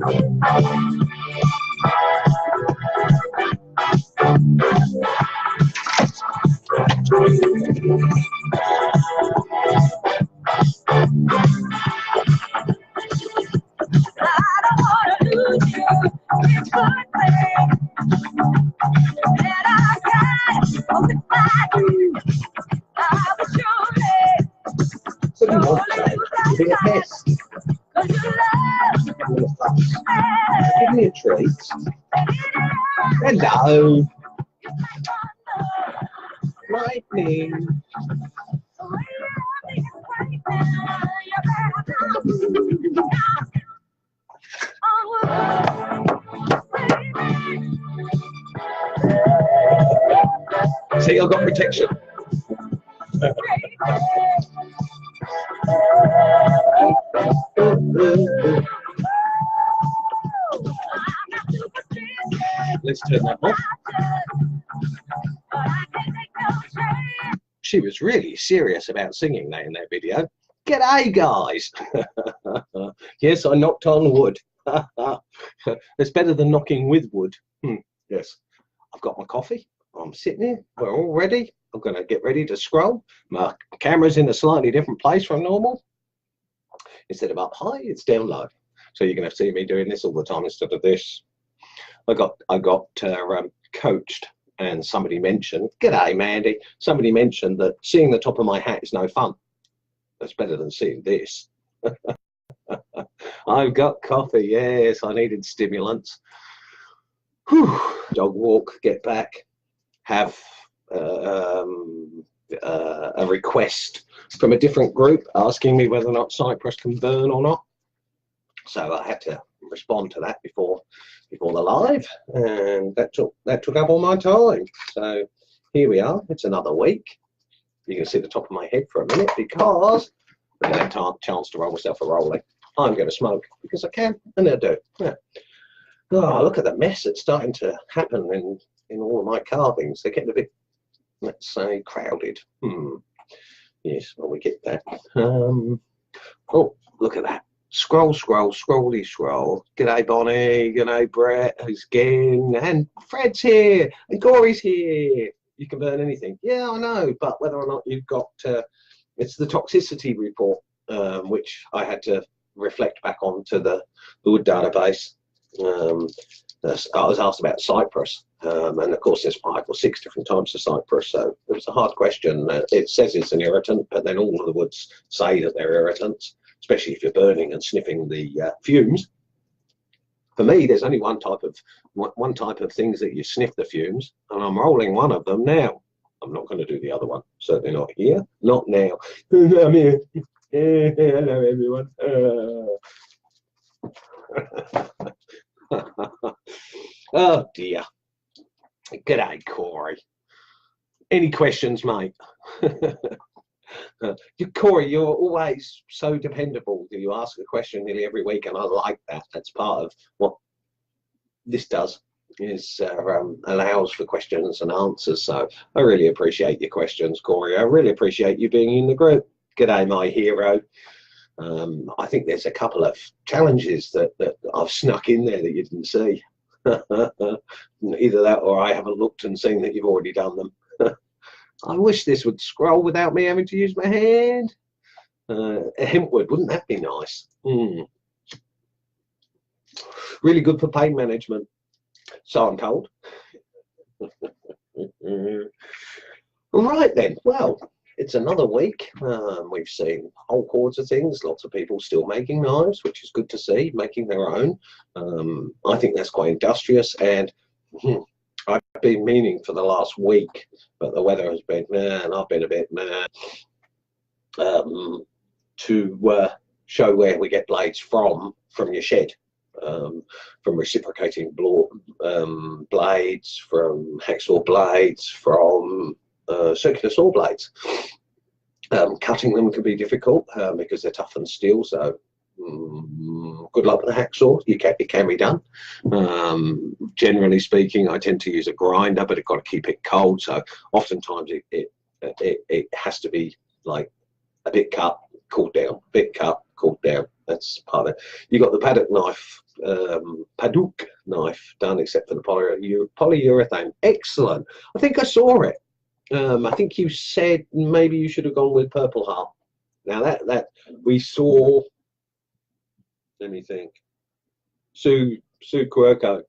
Be a pest. Give me a treat. Hello. Lightning. See, I've got protection. Let's turn that off. She was really serious about singing that in that video. G'day, guys. Yes, I knocked on wood. It's better than knocking with wood. Yes, I've got my coffee. I'm sitting here. We're all ready. I'm going to get ready to scroll. My camera's in a slightly different place from normal. Instead of up high, it's down low. So you're going to see me doing this all the time instead of this. I got coached, and somebody mentioned, g'day Mandy, somebody mentioned that seeing the top of my hat is no fun. That's better than seeing this. I've got coffee, yes, I needed stimulants. Whew. Dog walk, get back, have a request from a different group asking me whether or not Cyprus can burn or not. So I had to respond to that before the live, and that took up all my time. So here we are. It's another week. You can see the top of my head for a minute because I didn't have a chance to roll myself a rolling. I'm going to smoke because I can, and I do. Yeah. Oh, look at the mess that's starting to happen in all of my carvings. They're getting a bit, let's say, crowded. Yes, well, we get that. Oh, look at that. Scroll, scrolly scroll. G'day Bonnie, g'day Brett, again, and Fred's here, and Corey's here. You can burn anything. Yeah, I know, but whether or not you've got, it's the toxicity report, which I had to reflect back onto the wood database. I was asked about Cyprus, and of course there's 5 or 6 different types of Cyprus, so it was a hard question. It says it's an irritant, but then all of the woods say that they're irritants, especially if you're burning and sniffing the fumes. For me, there's only one type of things that you sniff the fumes, and I'm rolling one of them now. I'm not going to do the other one. Certainly not here, not now. I'm here. Hello, everyone. Oh dear. G'day, Corey. Any questions, mate? Corey, you're always so dependable. You ask a question nearly every week, and I like that. That's part of what this does, is allows for questions and answers. So I really appreciate your questions, Corey. I really appreciate you being in the group. G'day, my hero. I think there's a couple of challenges that I've snuck in there that you didn't see. Either that or I haven't looked and seen that you've already done them. I wish this would scroll without me having to use my hand. A hempwood, wouldn't that be nice? Really good for pain management, so I'm told. All right then, well, it's another week. We've seen whole hordes of things, lots of people still making knives, which is good to see, making their own. I think that's quite industrious, and I've been meaning for the last week, but the weather has been, and I've been a bit to show where we get blades from your shed, from reciprocating blades, from hacksaw blades, from circular saw blades. Cutting them can be difficult because they're tough and steel, so good luck with the hacksaw. It can be done. Generally speaking, I tend to use a grinder, but I've got to keep it cold, so oftentimes it has to be like a bit cut, cooled down, bit cut, cooled down. That's part of it. You've got the paddock knife Paduk knife done, except for the polyurethane. Excellent. I think I saw it. I think you said maybe you should have gone with Purple Heart. Now that we saw. Let me think. Sue Cuoco.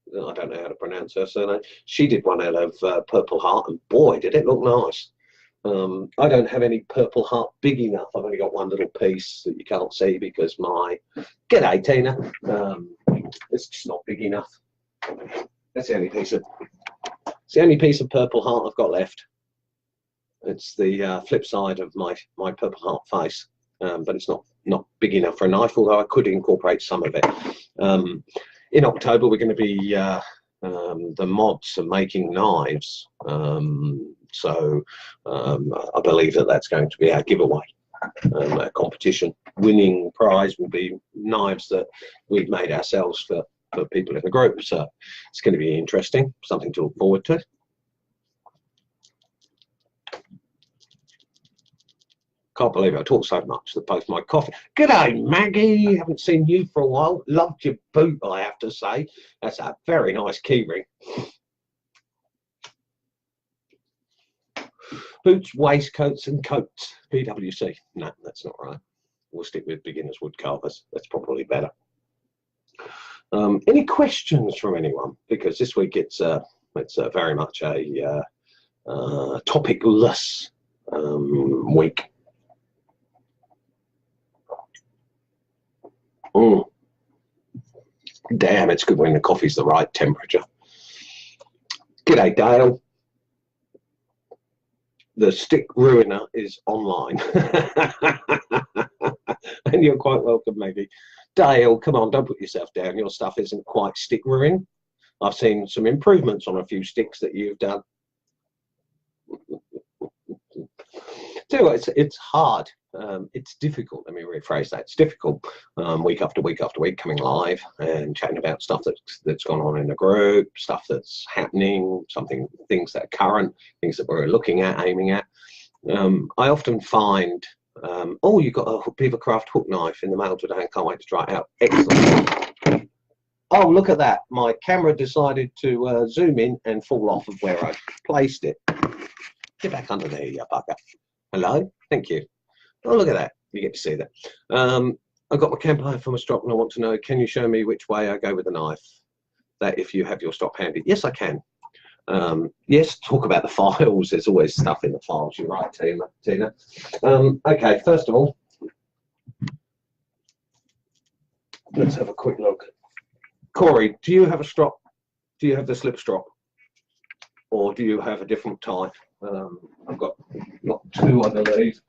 I don't know how to pronounce her surname. She did one out of Purple Heart, and boy, did it look nice. I don't have any Purple Heart big enough. I've only got one little piece that you can't see because my g'day Tina. It's just not big enough. That's the only piece of Purple Heart I've got left. It's the flip side of my Purple Heart face, but it's not big enough for a knife. Although I could incorporate some of it. In October, we're going to be the mods are making knives. So I believe that's going to be our giveaway. Our competition winning prize will be knives that we've made ourselves for people in the group. So it's going to be interesting, something to look forward to. Can't believe I talk so much that both my coffee. G'day, Maggie. Haven't seen you for a while. Loved your boot, I have to say. That's a very nice keyring. Boots, waistcoats, and coats. PWC. No, that's not right. We'll stick with beginners wood carvers. That's probably better. Any questions from anyone? Because this week it's very much a topic-less week. Damn, it's good when the coffee's the right temperature. G'day, Dale. The stick ruiner is online. And you're quite welcome, Maggie. Dale, come on, don't put yourself down. Your stuff isn't quite stick ruin. I've seen some improvements on a few sticks that you've done. So it's hard. It's difficult. Let me rephrase that. It's difficult week after week after week coming live and chatting about stuff that's gone on in the group, stuff that's happening, things that are current, things that we're looking at, aiming at. I often find, oh, you've got a Beavercraft hook knife in the mail today. I can't wait to try it out. Excellent. Oh, look at that. My camera decided to zoom in and fall off of where I placed it. Get back under there, you bugger. Hello? Thank you. Oh, look at that. You get to see that. I've got my camper for my strop and I want to know, can you show me which way I go with the knife? That if you have your strop handy. Yes, I can. Yes, talk about the files. There's always stuff in the files. You're right, Tina. Okay, first of all, let's have a quick look. Corey, do you have a strop? Do you have the slip strop? Or do you have a different type? I've got two, I believe.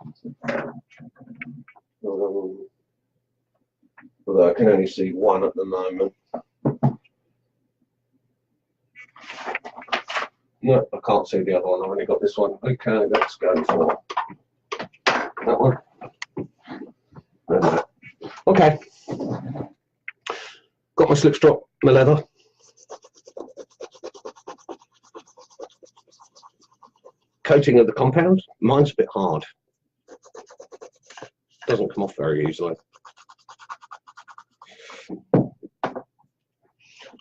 Although I can only see one at the moment. No, I can't see the other one. I've only got this one. Okay, let's go for that one. Okay. Got my slip strop, my leather. Coating of the compound. Mine's a bit hard. Doesn't come off very easily.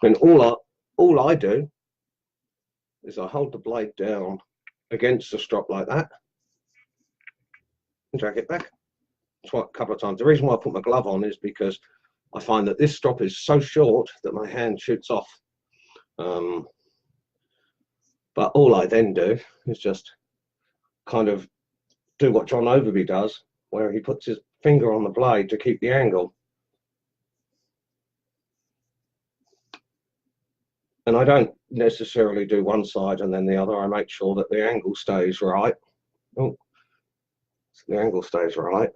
And all I do is I hold the blade down against the strop like that and drag it back. Try a couple of times. The reason why I put my glove on is because I find that this strop is so short that my hand shoots off. But all I then do is just kind of do what John Overby does, where he puts his finger on the blade to keep the angle. And I don't necessarily do one side and then the other. I make sure that the angle stays right. Oh, so the angle stays right.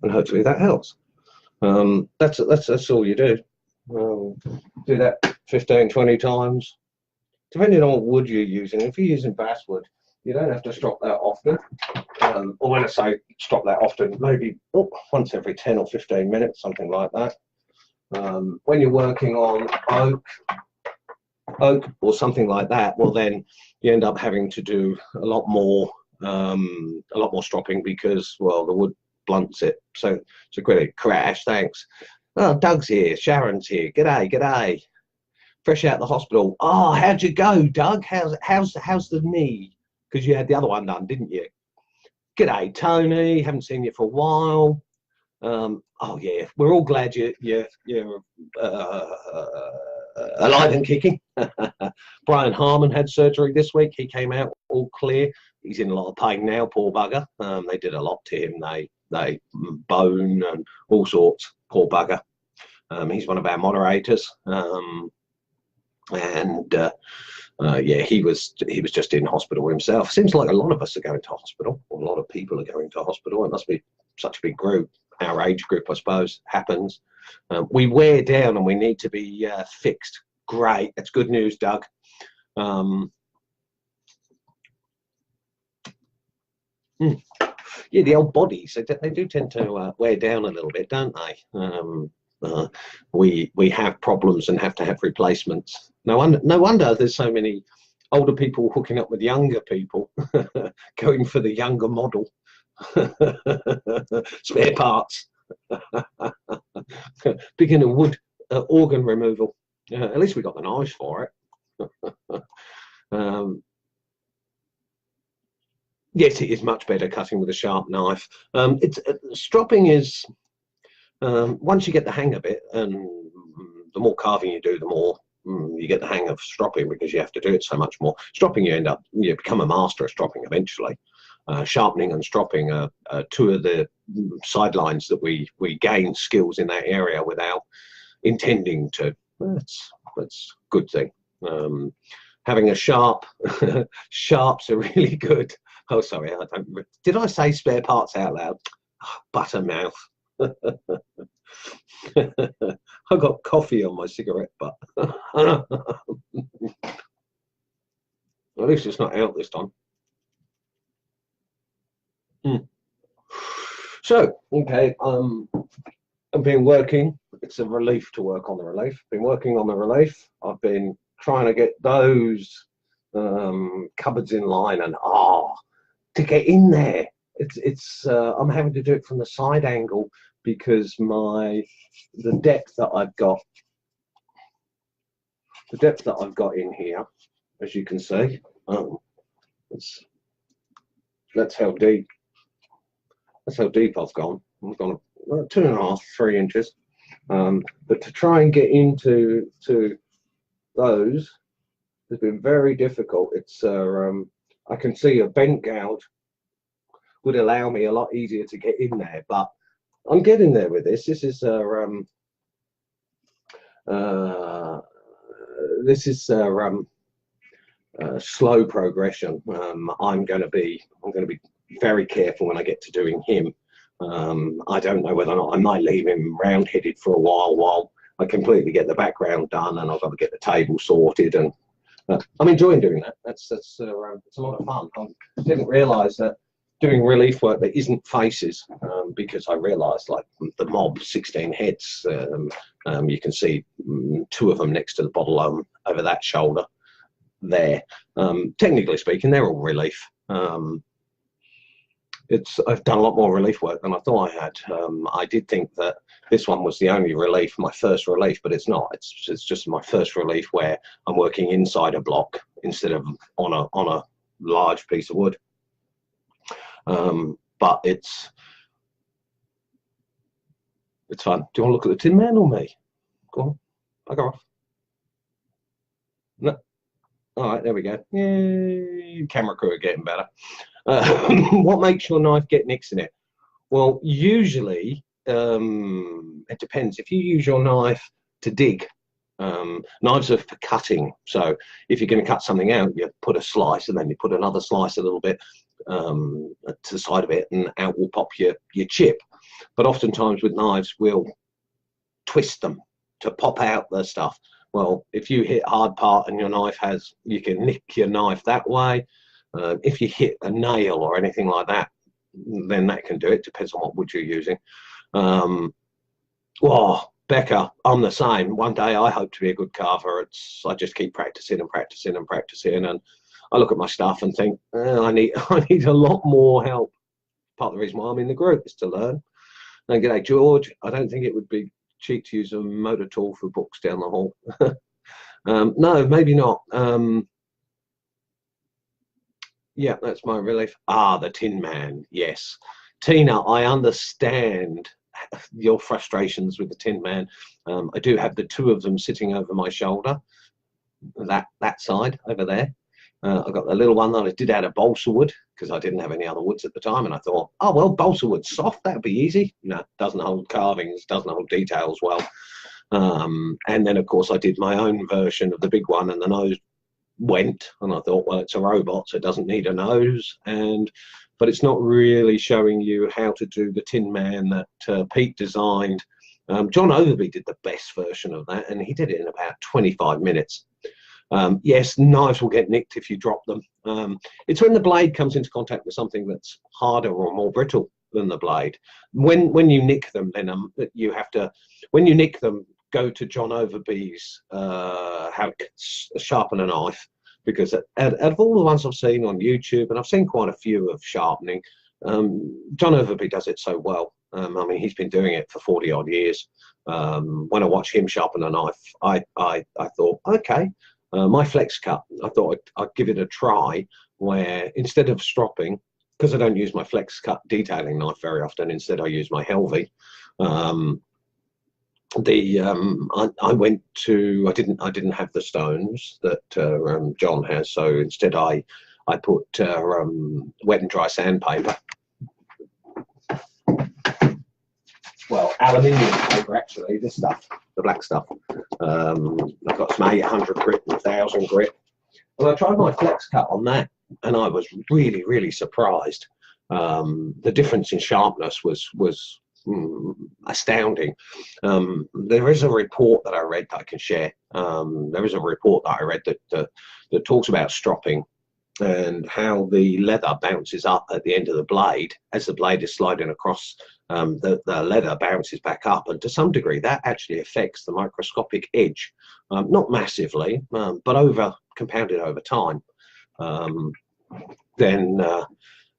And hopefully that helps. That's all you do. Do that 15, 20 times. Depending on what wood you're using. If you're using basswood, you don't have to strop that often. Or when I say strop that often, maybe once every 10 or 15 minutes, something like that. When you're working on oak or something like that, well then you end up having to do a lot more stropping because, well, the wood blunts it. So crash. Thanks. Oh, Doug's here. Sharon's here. G'day, g'day. Fresh out the hospital. Oh, how'd you go, Doug? How's the knee? Because you had the other one done, didn't you? G'day, Tony. Haven't seen you for a while. Oh yeah, we're all glad you're alive and kicking. Brian Harmon had surgery this week. He came out all clear. He's in a lot of pain now, poor bugger. They did a lot to him. They bone and all sorts. Poor bugger. He's one of our moderators. Yeah, he was just in hospital himself. Seems like a lot of us are going to hospital, or a lot of people are going to hospital. It must be such a big group. Our age group, I suppose, happens. We wear down and we need to be fixed. Great, that's good news, Doug. Yeah, the old bodies, they do tend to wear down a little bit, don't they? We have problems and have to have replacements. No wonder there's so many older people hooking up with younger people, going for the younger model. Spare parts. Beginner wood organ removal. At least we got the knives for it. Yes, it is much better cutting with a sharp knife. Stropping is, once you get the hang of it, and the more carving you do, the more you get the hang of stropping, because you have to do it so much more. Stropping, you become a master of stropping eventually. Sharpening and stropping are two of the sidelines that we gain skills in that area without intending to. That's a good thing. Having a sharp, sharps are really good. Oh, sorry, did I say spare parts out loud? Oh, buttermouth. I got coffee on my cigarette butt. At least it's not out this time. So, okay, I've been working. It's a relief to work on the relief. Been working on the relief. I've been trying to get those cupboards in line, and to get in there, I'm having to do it from the side angle, because the depth that I've got in here, as you can see, that's how deep. That's how deep I've gone. I've gone 2.5, 3 inches. But to try and get into those has been very difficult. I can see a bent gouge would allow me a lot easier to get in there, but I'm getting there with this. This is slow progression. I'm going to be very careful when I get to doing him. I don't know whether or not I might leave him round-headed for a while I completely get the background done, and I've got to get the table sorted. And I'm enjoying doing that. It's a lot of fun. I didn't realise that doing relief work that isn't faces, because I realised, like, the mob 16 heads. You can see 2 of them next to the bottle over that shoulder there. Technically speaking, they're all relief. I've done a lot more relief work than I thought I had. I did think that this one was the only relief, my first relief, but it's not. It's just my first relief where I'm working inside a block instead of on a large piece of wood. But it's fun. Do you want to look at the Tin Man or me? Go on, bugger off. No. All right, there we go. Yay, camera crew are getting better. What makes your knife get nicks in it? Well, usually it depends. If you use your knife to dig, knives are for cutting. So if you're going to cut something out, you put a slice, and then you put another slice a little bit to the side of it, and out will pop your chip. But oftentimes with knives, we'll twist them to pop out the stuff. Well, if you hit hard part and your knife you can nick your knife that way. If you hit a nail or anything like that, then that can do it. Depends on what wood you're using. Becca, I'm the same. One day I hope to be a good carver. I just keep practicing and practicing and practicing, and I look at my stuff and think, I need a lot more help. part of the reason why I'm in the group, is to learn. And g'day, George. I don't think it would be cheap to use a motor tool for books down the hall. No, maybe not. Yeah, that's my relief. Ah, the Tin Man. Yes, Tina, I understand your frustrations with the Tin Man. I do have the two of them sitting over my shoulder, that side over there. I've got the little one that I did out of balsa wood because I didn't have any other woods at the time, and I thought, oh well, balsa wood's soft, that'd be easy. No, doesn't hold carvings, doesn't hold details well. And then of course I did my own version of the big one, and the nose went, and I thought, well, it's a robot, so it doesn't need a nose, but it's not really showing you how to do the Tin Man that Pete designed. John Overby did the best version of that, and he did it in about 25 minutes. Yes, knives will get nicked if you drop them. It's when the blade comes into contact with something that's harder or more brittle than the blade. When you nick them, then you have to, when you nick them, go to John Overby's how to sharpen a knife, because out of all the ones I've seen on YouTube, and I've seen quite a few of sharpening, John Overby does it so well. I mean, he's been doing it for 40 odd years. When I watched him sharpen a knife, I thought, okay, my flex cut, I thought I'd give it a try, where instead of stropping, because I don't use my flex cut detailing knife very often, instead I use my Helvey. I went to, I didn't have the stones that John has, so instead I put wet and dry sandpaper. Well, aluminium paper, actually, this stuff, the black stuff. I've got some 800 grit and 1000 grit. And I tried my flex cut on that, and I was really, really surprised. The difference in sharpness was astounding. There is a report that I read that I can share. There is a report that I read that talks about stropping and how the leather bounces up at the end of the blade as the blade is sliding across. The leather bounces back up, and to some degree that actually affects the microscopic edge, not massively, but compounded over time. Then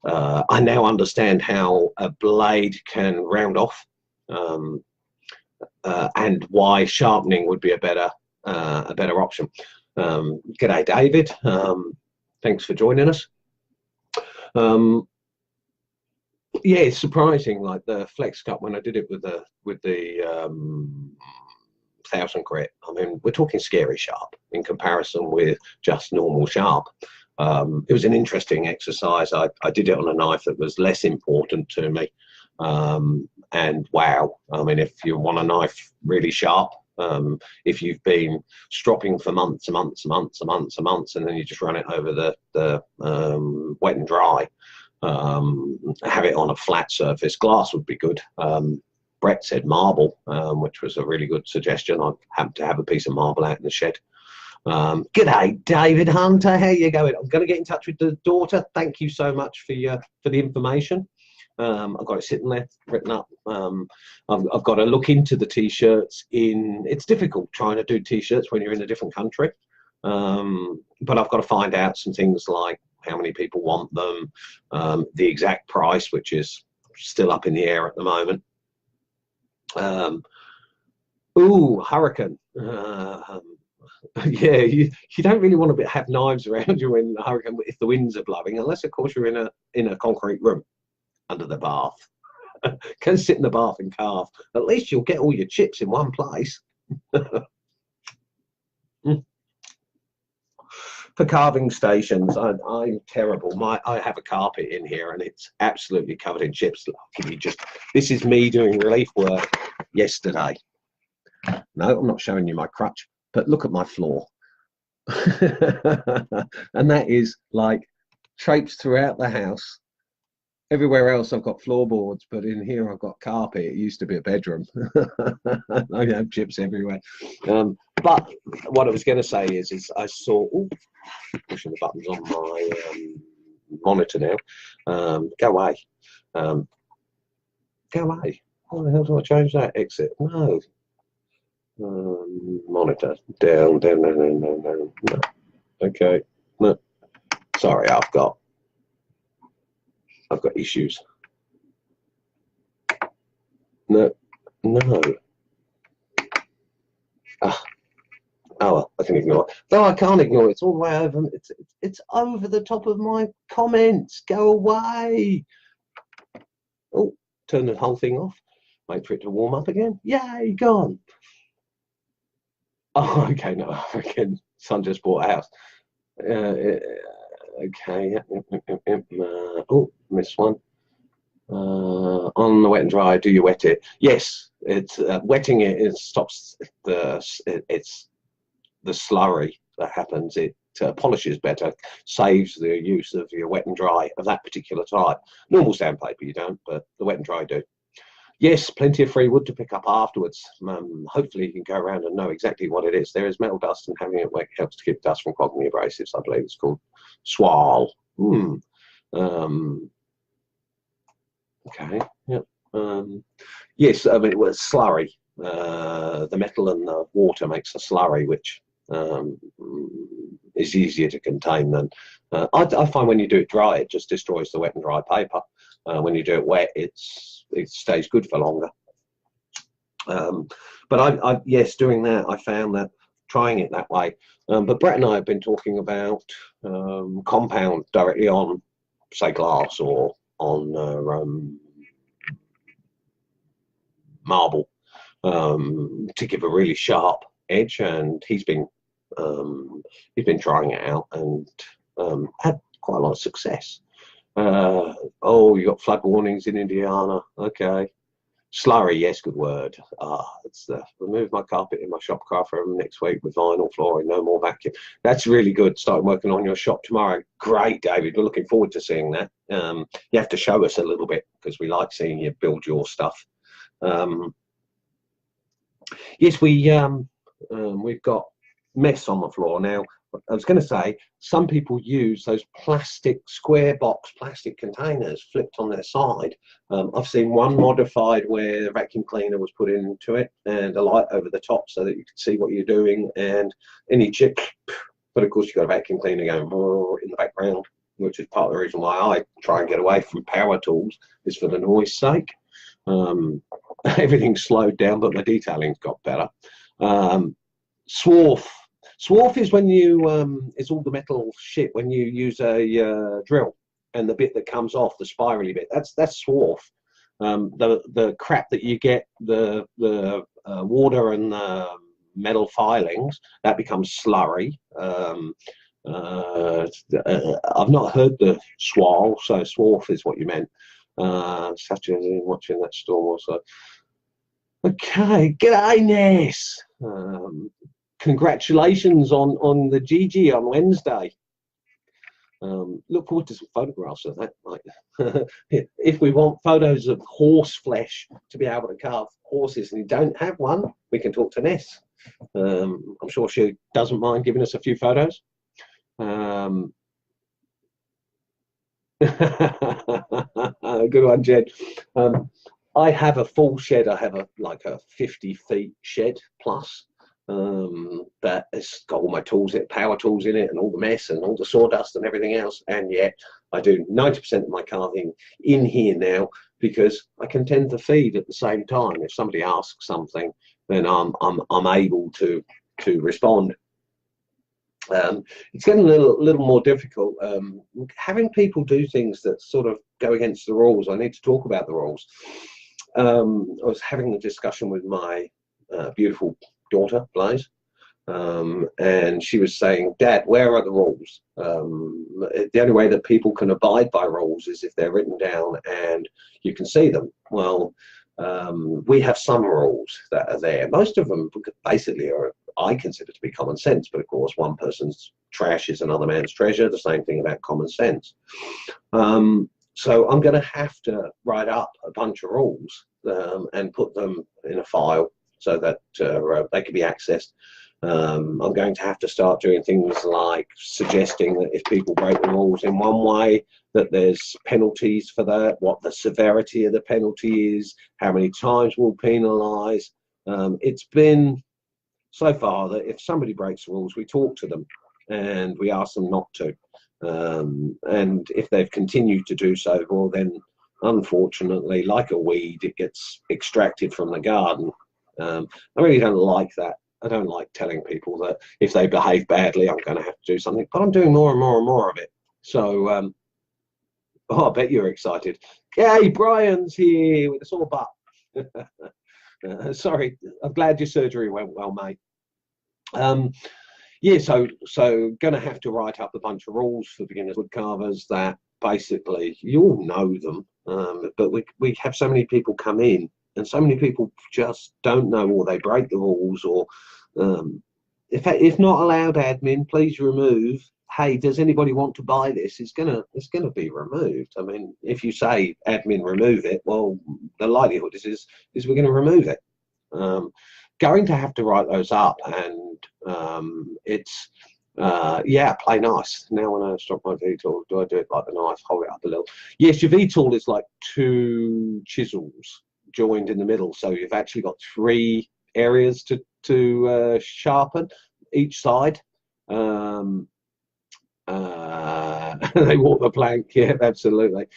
I now understand how a blade can round off, and why sharpening would be a better option. G'day, David. Thanks for joining us. Yeah, it's surprising, like the flex cut, when I did it with the 1000 grit. I mean, we're talking scary sharp in comparison with just normal sharp. It was an interesting exercise. I did it on a knife that was less important to me, and wow, I mean, if you want a knife really sharp, if you've been stropping for months and months and months and months and months, and then you just run it over the wet and dry, have it on a flat surface. Glass would be good. Brett said marble, which was a really good suggestion. I happen to have a piece of marble out in the shed. G'day, David Hunter. How you going? I'm going to get in touch with the daughter. Thank you so much for the information. I've got it sitting there written up. I've got to look into the t-shirts. It's difficult trying to do t-shirts when you're in a different country, but I've got to find out some things like how many people want them, the exact price, which is still up in the air at the moment. Ooh, hurricane. Yeah, you don't really want to have knives around you when the hurricane, if the winds are blowing, unless of course you're in a concrete room under the bath. Can sit in the bath and carve. At least you'll get all your chips in one place. For carving stations, I'm terrible. I have a carpet in here and it's absolutely covered in chips. This is me doing relief work yesterday. No, I'm not showing you my crutch, but look at my floor. And that is like traipsed throughout the house. Everywhere else I've got floorboards, but in here I've got carpet. It used to be a bedroom. I have chips everywhere. But what I was going to say is I saw, pushing the buttons on my monitor now. Go away. Go away. How the hell do I change that? Exit. No. Monitor. Down. No. Okay. No. Sorry, I've got issues. No, no. Ah, oh, well, I can ignore it. No, I can't ignore it. It's all the way over. It's over the top of my comments. Go away. Oh, turn the whole thing off. Wait for it to warm up again. Yay, gone. Oh, okay, no, again, son just bought a house. Okay, oh, missed one. On the wet and dry, do you wet it? Yes, it's wetting it. It stops it's the slurry that happens. It polishes better, saves the use of your wet and dry of that particular type. Normal sandpaper you don't, but the wet and dry do. Yes, plenty of free wood to pick up afterwards. Hopefully you can go around and know exactly what it is. There is metal dust, and having it wet helps to keep dust from clogging the abrasives. I believe it's called swirl. Okay, yep. Yes, I mean, it was slurry. The metal and the water makes a slurry, which is easier to contain than. I find when you do it dry, it just destroys the wet and dry paper. When you do it wet, it stays good for longer. But yes, doing that, I found that trying it that way. But Brett and I have been talking about compound directly on, say, glass or on marble to give a really sharp edge, and he's been trying it out and had quite a lot of success. Oh, you got flood warnings in Indiana. Okay. Slurry, yes, good word. It's remove my carpet in my shop car from next week with vinyl flooring, no more vacuum. That's really good. Start working on your shop tomorrow. Great, David. We're looking forward to seeing that. You have to show us a little bit because we like seeing you build your stuff. Yes, we've got mess on the floor now. I was going to say, some people use those plastic square box plastic containers flipped on their side. I've seen one modified where a vacuum cleaner was put into it and a light over the top so that you can see what you're doing and any chip. But of course, you've got a vacuum cleaner going in the background, which is part of the reason why I try and get away from power tools, is for the noise sake. Everything's slowed down, but my detailing's got better. Swarf. Swarf is when you, it's all the metal shit when you use a drill and the bit that comes off, the spirally bit, that's swarf. The crap that you get, the water and the metal filings, that becomes slurry. I've not heard the swirl, so swarf is what you meant. Such as in watching that storm also. Okay, g'day Ness. Congratulations on the GG on Wednesday. Look forward to some photographs of that. Like, if we want photos of horse flesh to be able to carve horses and you don't have one, we can talk to Ness. I'm sure she doesn't mind giving us a few photos. Good one, Jed. I have a full shed. I have like a 50 feet shed plus that has got all my tools, power tools in it, and all the mess and all the sawdust and everything else. And yet I do 90% of my carving in here now because I can tend to feed at the same time. If somebody asks something, then I'm able to respond. It's getting a little more difficult. Having people do things that sort of go against the rules. I need to talk about the rules. I was having a discussion with my beautiful daughter, Blaze, and she was saying, Dad, where are the rules? The only way that people can abide by rules is if they're written down and you can see them. Well, we have some rules that are there. Most of them basically are, I consider to be common sense, but of course one person's trash is another man's treasure. The same thing about common sense. So I'm going to have to write up a bunch of rules and put them in a file so that they can be accessed. I'm going to have to start doing things like suggesting that if people break the rules in one way, that there's penalties for that, what the severity of the penalty is, how many times we'll penalise. It's been so far that if somebody breaks the rules, we talk to them and we ask them not to. And if they've continued to do so, well, then unfortunately, like a weed, it gets extracted from the garden. I really don't like that. I don't like telling people that if they behave badly, I'm going to have to do something, but I'm doing more and more and more of it. So, oh, I bet you're excited. Yay, Brian's here with a sore butt. Sorry, I'm glad your surgery went well, mate. Yeah, so going to have to write up a bunch of rules for beginners woodcarvers that basically you all know them, but we have so many people come in, and so many people just don't know, or they break the rules, or if not allowed admin, please remove. Hey, does anybody want to buy this? It's gonna be removed. I mean, if you say admin remove it, well, the likelihood is we're going to remove it. Going to have to write those up, and it's yeah, play nice. Now when I stop my V-tool, do I do it like the knife, hold it up a little? Yes, your V-tool is like 2 chisels joined in the middle, so you've actually got 3 areas to sharpen each side. They walk the plank, yeah, absolutely.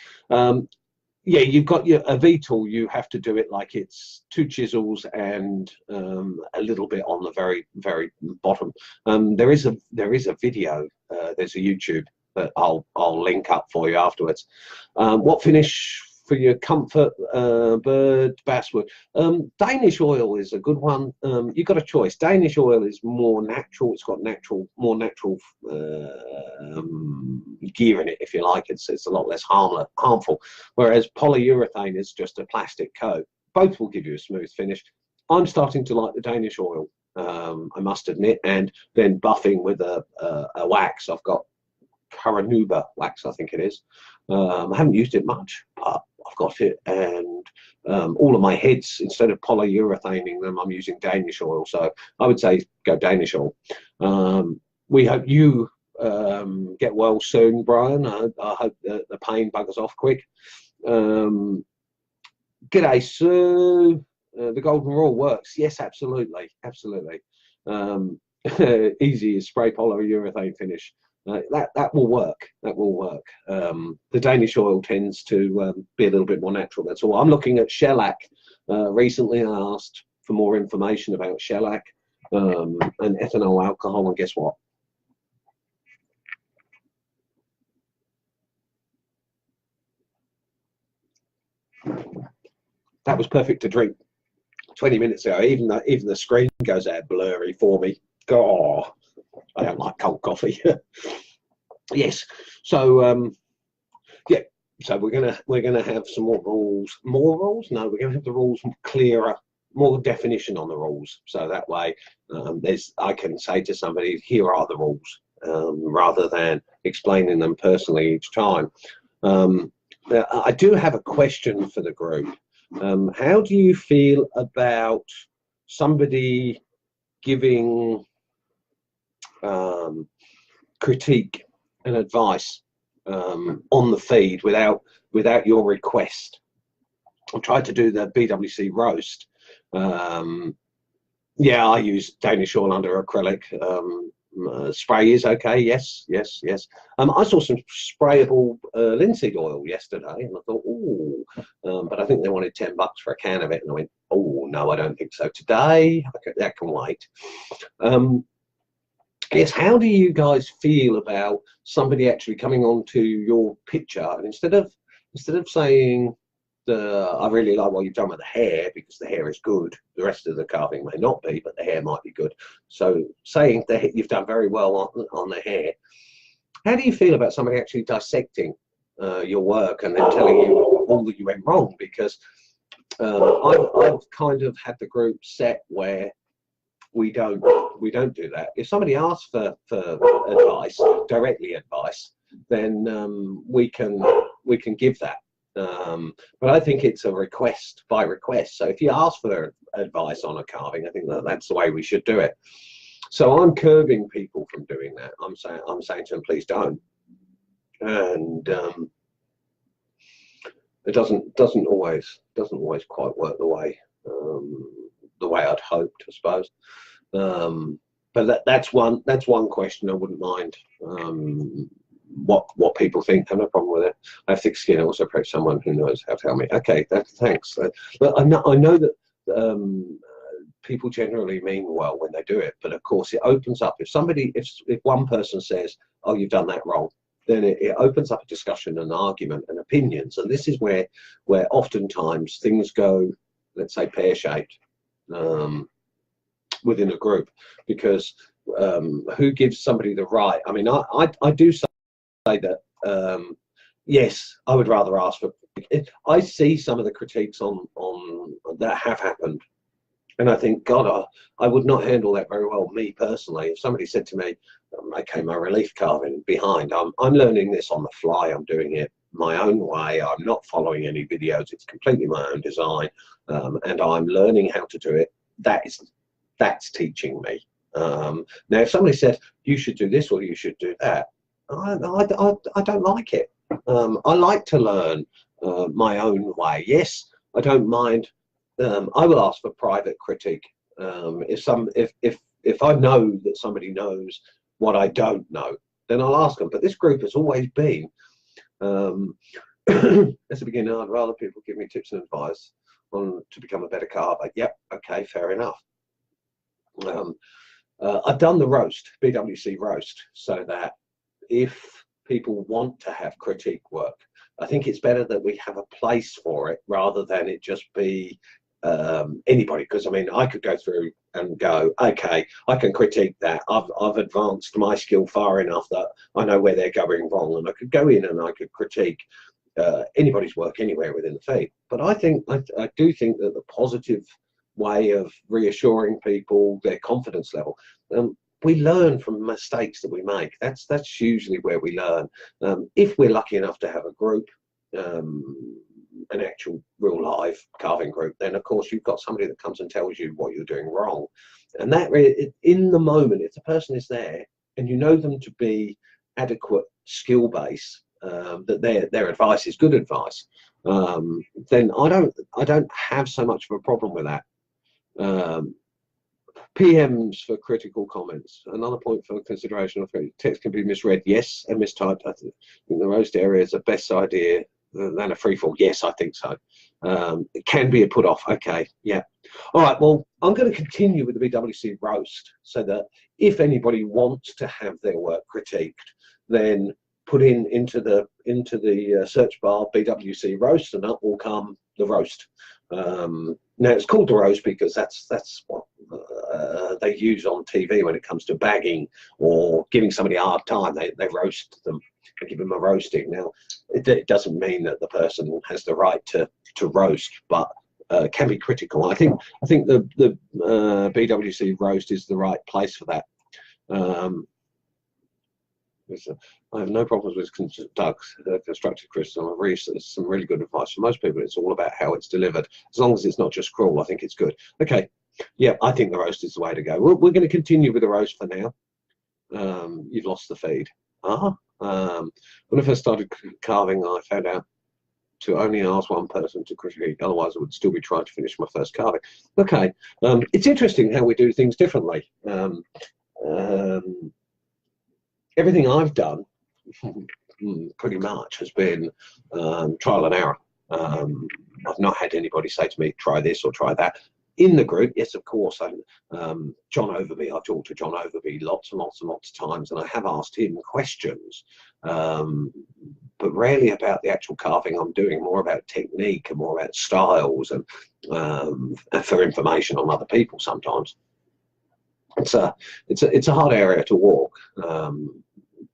Yeah, you've got a V-tool, you have to do it like it's 2 chisels and a little bit on the very, very bottom. There is a video, there's a YouTube that I'll link up for you afterwards. What finish for your comfort bird basswood? Danish oil is a good one. You've got a choice. Danish oil is more natural. It's got more natural gear in it, if you like. It's a lot less harmful. Whereas polyurethane is just a plastic coat. Both will give you a smooth finish. I'm starting to like the Danish oil, I must admit, and then buffing with a wax. I've got Caranuba wax, I think it is. I haven't used it much, but I've got it, and all of my heads, instead of polyurethaning them, I'm using Danish oil. So I would say go Danish oil. We hope you get well soon, Brian. I hope the pain buggers off quick. G'day, Sue. The golden rule works. Yes, absolutely, absolutely. Easy as spray polyurethane finish. That will work. That will work. The Danish oil tends to be a little bit more natural. That's all. I'm looking at shellac. Recently, I asked for more information about shellac and ethanol alcohol, and guess what? That was perfect to drink 20 minutes ago. Even the screen goes out blurry for me. God, I don't like cold coffee. Yes, so yeah, so we're gonna have some more rules. More rules? No, we're gonna have the rules clearer, more definition on the rules. So that way, I can say to somebody, here are the rules, rather than explaining them personally each time. I do have a question for the group. How do you feel about somebody giving critique and advice on the feed without your request? I tried to do the BWC roast. Yeah, I use Danish oil under acrylic. Spray is okay. Yes. I saw some sprayable linseed oil yesterday, and I thought, oh, but I think they wanted $10 for a can of it, and I went, oh no, I don't think so. Today, that can wait. Yes, how do you guys feel about somebody actually coming onto your picture, and instead of saying, I really like what you've done with the hair because the hair is good, the rest of the carving may not be, but the hair might be good. So saying that you've done very well on the hair, how do you feel about somebody actually dissecting your work and then telling you all that you went wrong? Because I've kind of had the group set where we don't do that. If somebody asks for advice, directly advice, then we can give that. But I think it's a request by request. So if you ask for advice on a carving, I think that's the way we should do it. So I'm curbing people from doing that. I'm saying to them, please don't. And it doesn't always quite work the way I'd hoped, I suppose. But that's one question I wouldn't mind what people think. I have no problem with it. I have thick skin. I also approach someone who knows how to tell me. Okay, thanks. But I know that people generally mean well when they do it, but of course it opens up. If one person says, "Oh, you've done that wrong," then it opens up a discussion, an argument, and opinions. And this is where oftentimes things go, let's say, pear-shaped within a group, because who gives somebody the right? I mean, I do say that yes, I would rather ask for. I see some of the critiques on that have happened, and I think, God, I would not handle that very well, me personally. If somebody said to me, okay, my relief carving behind, I'm learning this on the fly, I'm doing it my own way, I'm not following any videos, it's completely my own design, and I'm learning how to do it, that's teaching me. Now, if somebody said, you should do this or you should do that, I don't like it. I like to learn my own way. Yes, I don't mind. I will ask for private critique if I know that somebody knows what I don't know, then I'll ask them. But this group has always been, as a beginner, I'd rather people give me tips and advice on to become a better carver. Yep, okay, fair enough. I've done the roast, BWC roast, so that if people want to have critique work, I think it's better that we have a place for it rather than it just be anybody. Because I mean, I could go through and go, okay, I can critique that. I've advanced my skill far enough that I know where they're going wrong, and I could go in and I could critique anybody's work anywhere within the feed. But I do think that the positive way of reassuring people, their confidence level, we learn from mistakes that we make. That's usually where we learn. If we're lucky enough to have a group, an actual real live carving group, then of course you've got somebody that comes and tells you what you're doing wrong. And that in the moment, if the person is there and you know them to be adequate skill base, that their advice is good advice, then I don't have so much of a problem with that. PMs for critical comments. Another point for consideration of text can be misread, yes, and mistyped. I think the roast area is the best idea than a freefall. Yes, I think so. It can be a put off. Okay, yeah. All right, well, I'm going to continue with the BWC roast so that if anybody wants to have their work critiqued, then put into the search bar BWC roast, and up will come the roast. Now it's called the roast because that's what they use on TV when it comes to bagging or giving somebody a hard time. They roast them and give them a roasting. Now it doesn't mean that the person has the right to roast, but can be critical. I think the BWC roast is the right place for that. I have no problems with constructive criticism. Some really good advice for most people. It's all about how it's delivered. As long as it's not just cruel, I think it's good. Okay, yeah, I think the roast is the way to go. We're going to continue with the roast for now. You've lost the feed. When I first started carving, I found out to only ask one person to critique, otherwise I would still be trying to finish my first carving. Okay, it's interesting how we do things differently. Everything I've done pretty much has been trial and error. I've not had anybody say to me, try this or try that. In the group, yes, of course. John Overby, I've talked to John Overby lots and lots and lots of times, and I have asked him questions, but rarely about the actual carving I'm doing, more about technique and more about styles and for information on other people sometimes. It's a hard area to walk,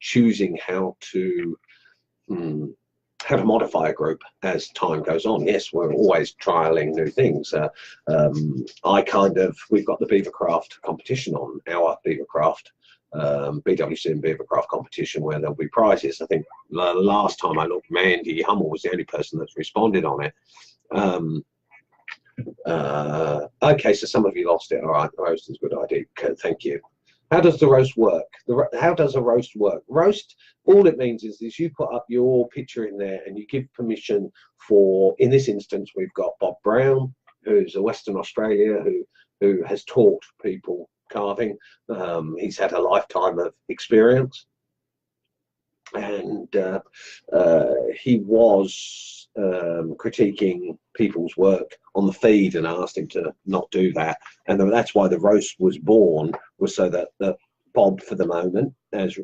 choosing how to modify a group as time goes on. Yes, we're always trialing new things. We've got the Beavercraft competition on, our Beavercraft, BWC and Beavercraft competition, where there'll be prizes. I think the last time I looked, Mandy Hummel was the only person that's responded on it. Okay, so some of you lost it. All right, the roast is a good idea. Okay, thank you. How does the roast work? How does a roast work? Roast, all it means is you put up your picture in there and you give permission for, in this instance, we've got Bob Brown, who's a Western Australia, who has taught people carving. He's had a lifetime of experience. and he was critiquing people's work on the feed, and I asked him to not do that. And that's why the roast was born, was so that Bob, for the moment, as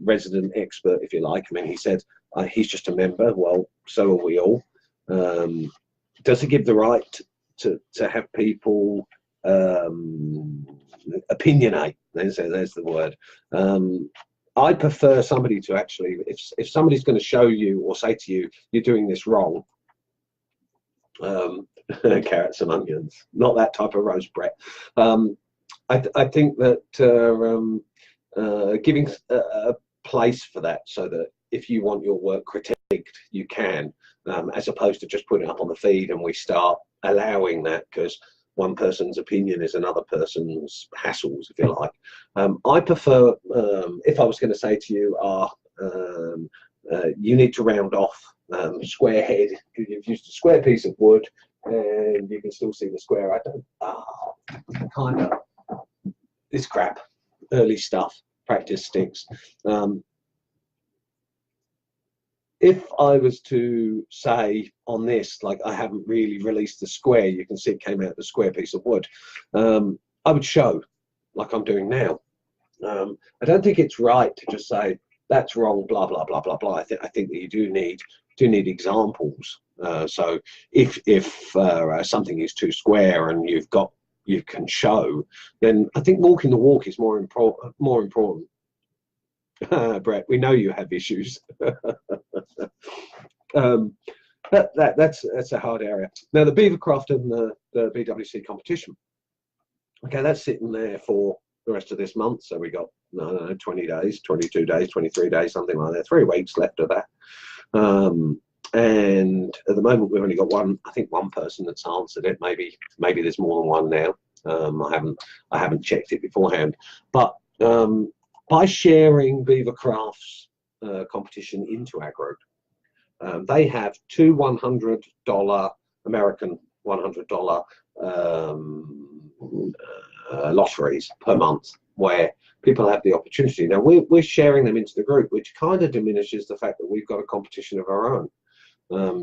resident expert, if you like, I mean, he said he's just a member. Well, so are we all. Does it give the right to have people opinionate? There's the word. I prefer somebody to actually, if somebody's going to show you or say to you, you're doing this wrong, carrots and onions, not that type of roast, Brett. I think that giving a place for that, so that if you want your work critiqued, you can, as opposed to just putting it up on the feed and we start allowing that, because one person's opinion is another person's hassles, if you like. I prefer, if I was going to say to you, you need to round off square head. You've used a square piece of wood and you can still see the square. I don't, kind of, this crap, early stuff, practice sticks. If I was to say on this, like I haven't really released the square, you can see it came out of the square piece of wood, I would show, like I'm doing now. I don't think it's right to just say that's wrong, blah blah blah blah blah. I think that you do need examples. So if something is too square and you can show, then I think walking the walk is more important. Brett, we know you have issues. But that's a hard area. Now the Beavercraft and the BWC competition. Okay, that's sitting there for the rest of this month. So we got, I don't know, 20 days, 22 days, 23 days, something like that. 3 weeks left of that. And at the moment we've only got one person that's answered it. Maybe there's more than one now. I haven't checked it beforehand. But by sharing Beavercraft's competition into our group, they have 2 $100 American $100 lotteries per month, where people have the opportunity. Now we're sharing them into the group, which kind of diminishes the fact that we've got a competition of our own.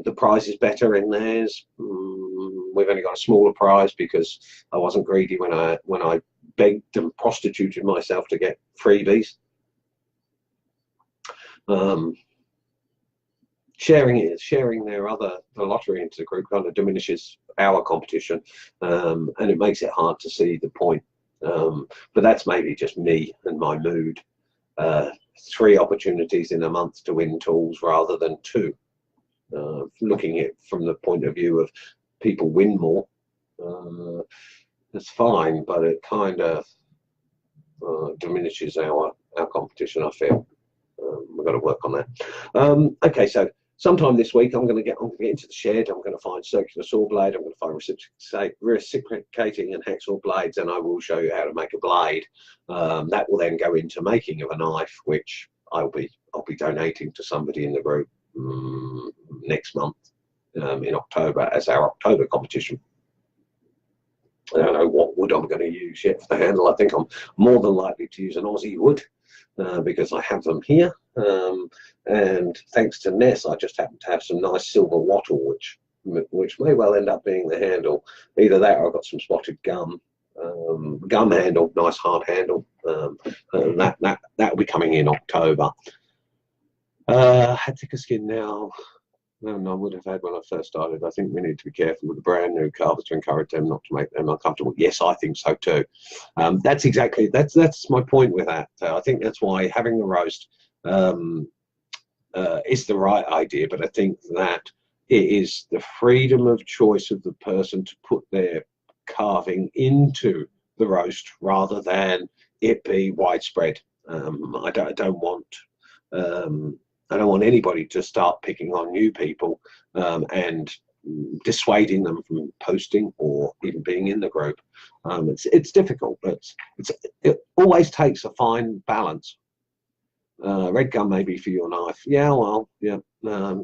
The prize is better in theirs. We've only got a smaller prize because I wasn't greedy when I begged and prostituted myself to get freebies. Sharing the lottery into the group kind of diminishes our competition, and it makes it hard to see the point. But that's maybe just me and my mood. 3 opportunities in a month to win tools rather than 2. Looking at it from the point of view of people win more, that's fine, but it kind of diminishes our competition, I feel. We've got to work on that. Okay, so sometime this week I'm going to get into the shed. I'm going to find circular saw blade. I'm going to find reciprocating and hacksaw blades, and I will show you how to make a blade. That will then go into making of a knife, which I'll be donating to somebody in the group next month, in October, as our October competition. I don't know what wood I'm going to use yet for the handle. I think I'm more than likely to use an Aussie wood, because I have them here, and thanks to Ness I just happen to have some nice silver wattle, which may well end up being the handle. Either that or I've got some spotted gum handle, nice hard handle, and that will be coming in October. Had thicker skin now than I would have had when I first started. I think we need to be careful with the brand new carvers to encourage them not to make them uncomfortable. Yes, I think so too. That's my point with that. I think that's why having the roast is the right idea, but I think that it is the freedom of choice of the person to put their carving into the roast rather than it be widespread. I don't want anybody to start picking on new people and dissuading them from posting or even being in the group. It's difficult, but it always takes a fine balance. Red gum maybe for your knife. Yeah, well, yeah.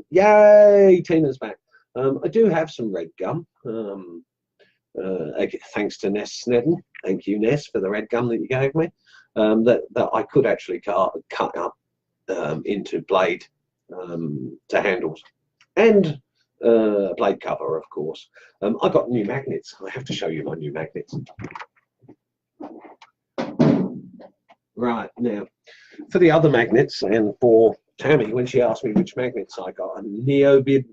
Yay, Tina's back. I do have some red gum. Thanks to Ness Snedden. Thank you, Ness, for the red gum that you gave me. That I could actually cut up into blade to handles, and blade cover, of course. I got new magnets. I have to show you my new magnets. Right, now for the other magnets, and for Tammy, when she asked me which magnets I got, a Nimidium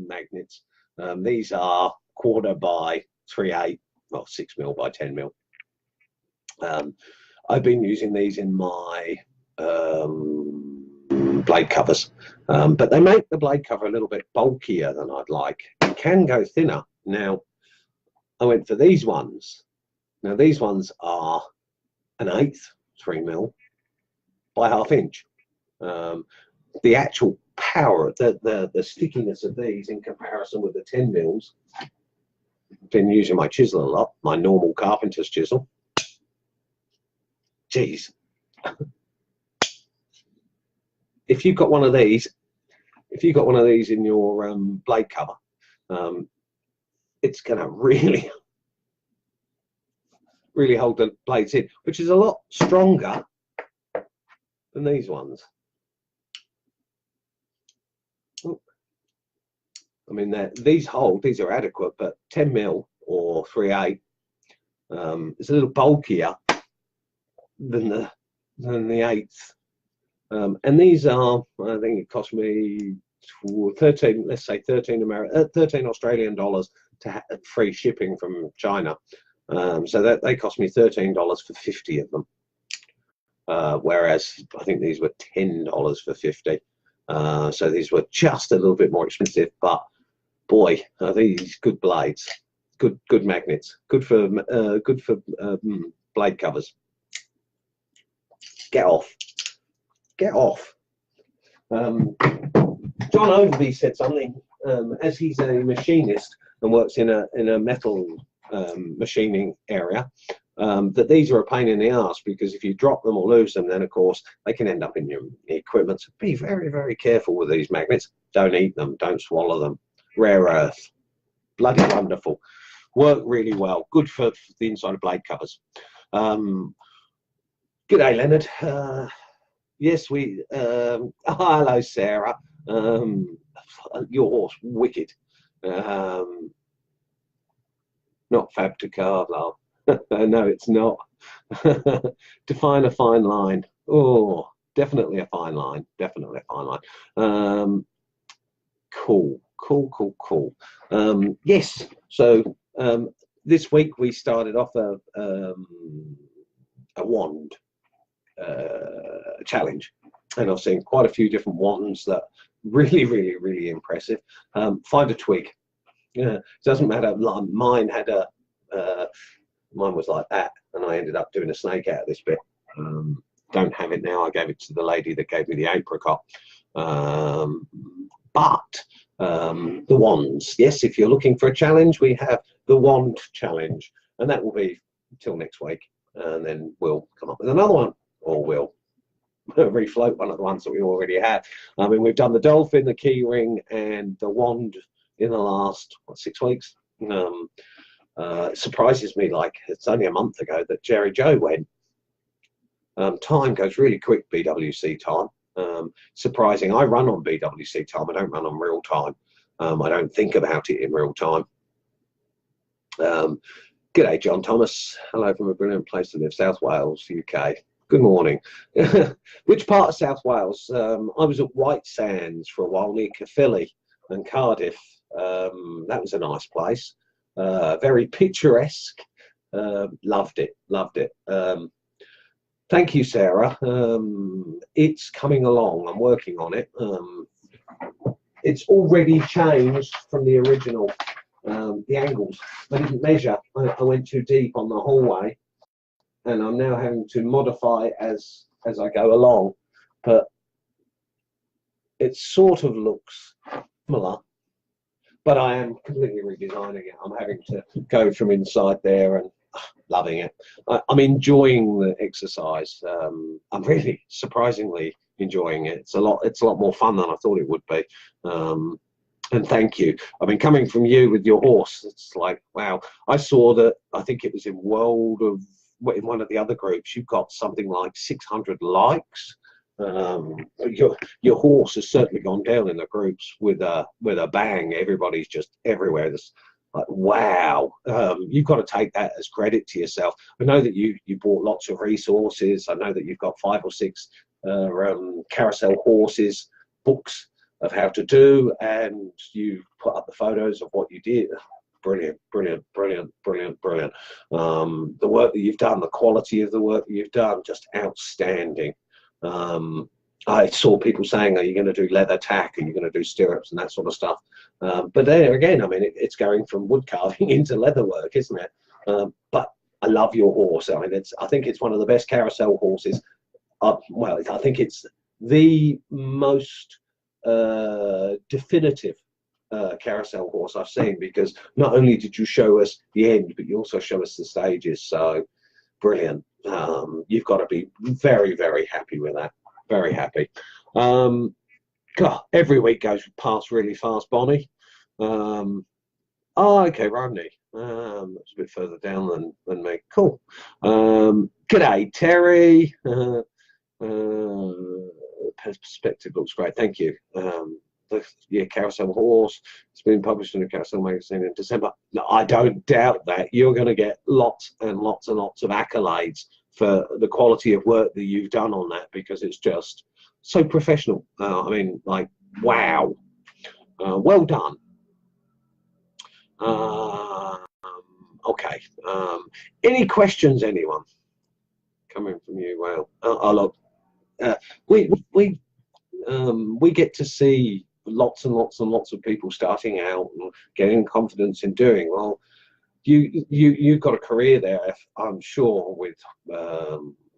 magnets. These are 1/4 by 3/8, well 6mm by 10mm. I've been using these in my blade covers, but they make the blade cover a little bit bulkier than I'd like. It can go thinner. Now I went for these ones. Now these ones are 1/8, 3mm by 1/2 inch. The actual power, the stickiness of these in comparison with the 10mm, been using my chisel a lot, my normal carpenter's chisel. Geez. If you've got one of these, in your blade cover, it's going to really hold the blades in, which is a lot stronger than these ones. I mean, these are adequate, but 10mm or 3/8 is a little bulkier than the 1/8. And these are, I think it cost me 13, let's say 13 Australian dollars to have free shipping from China. So that they cost me $13 for 50 of them. Whereas I think these were $10 for 50. So these were just a little bit more expensive, but boy, are these good blades, good magnets, good for blade covers. Get off. John Overby said something, as he's a machinist and works in a metal machining area, that these are a pain in the ass, because if you drop them or lose them, then of course they can end up in your equipment. So be very, very careful with these magnets. Don't eat them, don't swallow them. Rare earth, bloody wonderful, work really well, good for the inside of blade covers. G'day Leonard. Yes, hello Sarah. Your horse wicked. Not fab to carve, love. No, it's not. Define a fine line. Oh, definitely a fine line. Definitely a fine line. Cool. Yes. So this week we started off a wand challenge, and I've seen quite a few different wands that really impressive. Find a twig. Yeah, it doesn't matter. Mine had a mine was like that, and I ended up doing a snake out of this bit. Don't have it now. I gave it to the lady that gave me the apricot. But the wands, yes, if you're looking for a challenge, we have the wand challenge, and that will be till next week, and then we'll come up with another one, or we'll refloat one of the ones that we already had. I mean, we've done the dolphin, the key ring, and the wand in the last 6 weeks. It surprises me, like it's only a month ago that Jerry Joe went. Time goes really quick, BWC time. Surprising, I run on BWC time, I don't run on real time. I don't think about it in real time. G'day John Thomas, hello from a brilliant place to live, South Wales, UK. Good morning. Which part of South Wales? I was at White Sands for a while, near Caerphilly and Cardiff. That was a nice place, very picturesque. Loved it. Thank you, Sarah. It's coming along. I'm working on it. It's already changed from the original. The angles, I didn't measure. I went too deep on the hallway, and I'm now having to modify as I go along. But it sort of looks similar, but I am completely redesigning it. I'm having to go from inside there, and loving it. I'm enjoying the exercise. I'm really surprisingly enjoying it. It's a lot more fun than I thought it would be. And thank you. I mean, coming from you with your horse, it's like, wow. I saw that, I think it was in in one of the other groups, you've got something like 600 likes. Your horse has certainly gone down in the groups with a bang. Everybody's just everywhere. This like, wow. You've got to take that as credit to yourself. I know that you bought lots of resources. I know that you've got 5 or 6 carousel horses books of how to do, and you put up the photos of what you did. Brilliant, brilliant, brilliant, brilliant, brilliant. The work that you've done, the quality of the work that you've done, just outstanding. I saw people saying, are you going to do leather tack? Are you going to do stirrups and that sort of stuff? But there again, I mean, it's going from wood carving into leather work, isn't it? But I love your horse. I mean, I think it's one of the best carousel horses. Well, I think it's the most definitive carousel horse I've seen, because not only did you show us the end, but you also show us the stages. So brilliant. You've got to be very, very happy with that. Very happy. God, every week goes past really fast, Bonnie. Oh, okay, Romney. That's a bit further down than me. Cool. G'day, Terry. Perspective looks great. Thank you. The carousel horse, it's been published in a carousel magazine in December. No, I don't doubt that you're going to get lots and lots and lots of accolades for the quality of work that you've done on that, because it's just so professional. I mean, like, wow. Well done. Okay. Any questions, anyone? Coming from you? Well, look, we get to see lots and lots and lots of people starting out and getting confidence in doing well. You've got a career there, I'm sure, with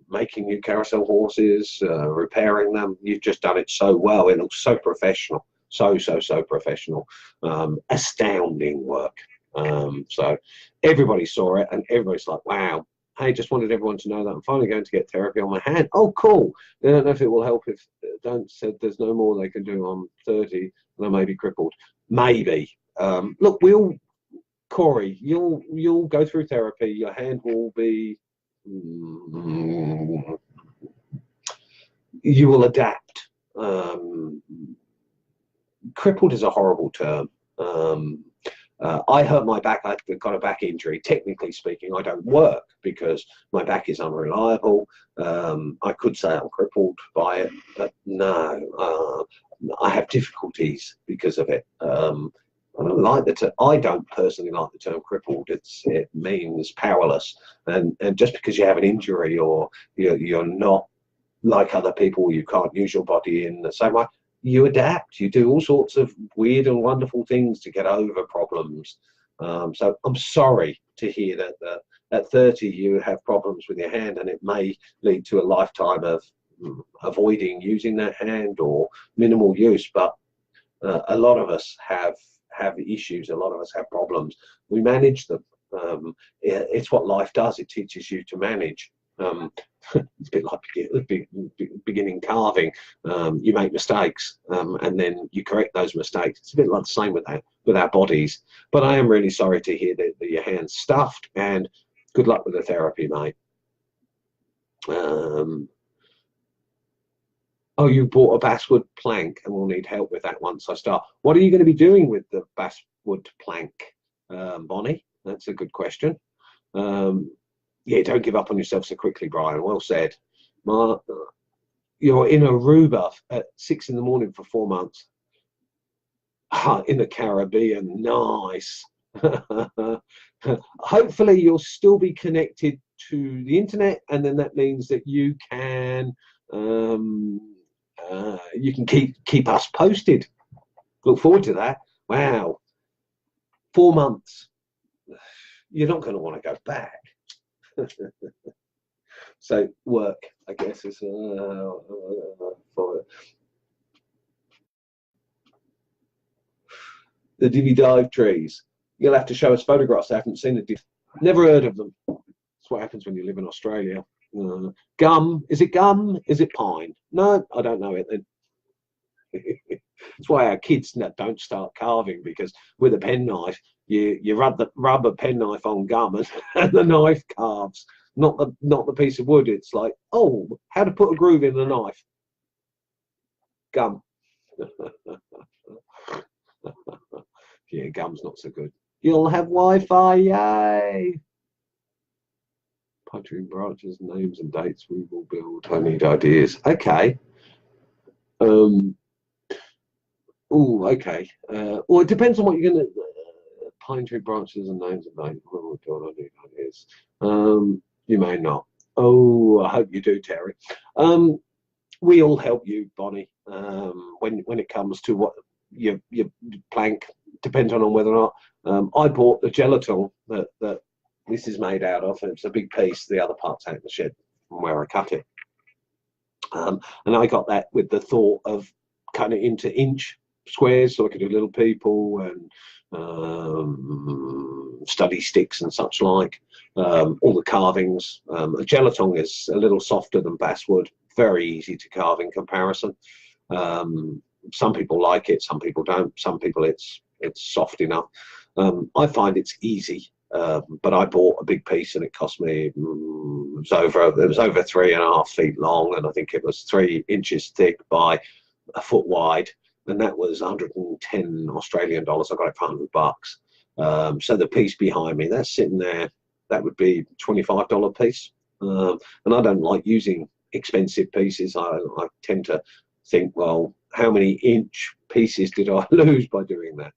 making new carousel horses, repairing them. You've just done it so well. It looks so professional, so professional. Astounding work. So everybody saw it and everybody's like, wow. Hey, just wanted everyone to know that I'm finally going to get therapy on my hand. Oh, cool. I don't know if it will help if don't said there's no more they can do on 30 and I may be crippled. Maybe. Look, Corey, you'll go through therapy. Your hand will be, you will adapt. Crippled is a horrible term. I hurt my back. I've got a back injury. Technically speaking, I don't work because my back is unreliable. I could say I'm crippled by it, but no, I have difficulties because of it. I don't like the term. I don't personally like the term crippled. It means powerless, and just because you have an injury or you're not like other people, you can't use your body in the same way. You adapt. You do all sorts of weird and wonderful things to get over problems. So I'm sorry to hear that at 30 you have problems with your hand, and it may lead to a lifetime of avoiding using that hand or minimal use. But a lot of us have issues. A lot of us have problems. We manage them. It's what life does. It teaches you to manage. It's a bit like beginning carving. You make mistakes and then you correct those mistakes. It's a bit like the same with our bodies. But I am really sorry to hear that your hand's stuffed, and good luck with the therapy, mate. Oh, you bought a basswood plank and we'll need help with that once I start. What are you going to be doing with the basswood plank, Bonnie? That's a good question. Yeah, don't give up on yourself so quickly, Brian. Well said. You're in Aruba at 6 in the morning for 4 months. In the Caribbean, nice. Hopefully you'll still be connected to the internet, and then that means that you can keep us posted. Look forward to that. Wow, 4 months. You're not going to want to go back. So work, I guess, is for the Divi Dive trees. You'll have to show us photographs. I haven't seen the never heard of them. That's what happens when you live in Australia. Gum, is it gum? Is it pine? No, I don't know it then. That's why our kids don't start carving, because with a penknife, you rub a penknife on gum and the knife carves, not the piece of wood. It's like, oh, how to put a groove in the knife? Gum. Yeah, gum's not so good. You'll have Wi-Fi, yay! Pine branches, names and dates we will build. I need ideas. Okay. Oh, okay. Well, it depends on what you're going to. Pine tree branches and names and dates. Oh God, I need ideas. You may not. Oh, I hope you do, Terry. We all help you, Bonnie. When it comes to what your plank, depends on whether or not. I bought the gelatin that this is made out of. It's a big piece. The other part's out in the shed from where I cut it. And I got that with the thought of cutting it into inch squares so I could do little people and study sticks and such like. All the carvings. Gelatin is a little softer than basswood. Very easy to carve in comparison. Some people like it, some people don't. Some people it's soft enough. I find it's easy. But I bought a big piece and it cost me, it was over 3.5 feet long, and I think it was 3 inches thick by a foot wide, and that was 110 Australian dollars. I got it for $100. So the piece behind me, that's sitting there, that would be $25 piece. And I don't like using expensive pieces. I tend to think, well, how many inch pieces did I lose by doing that?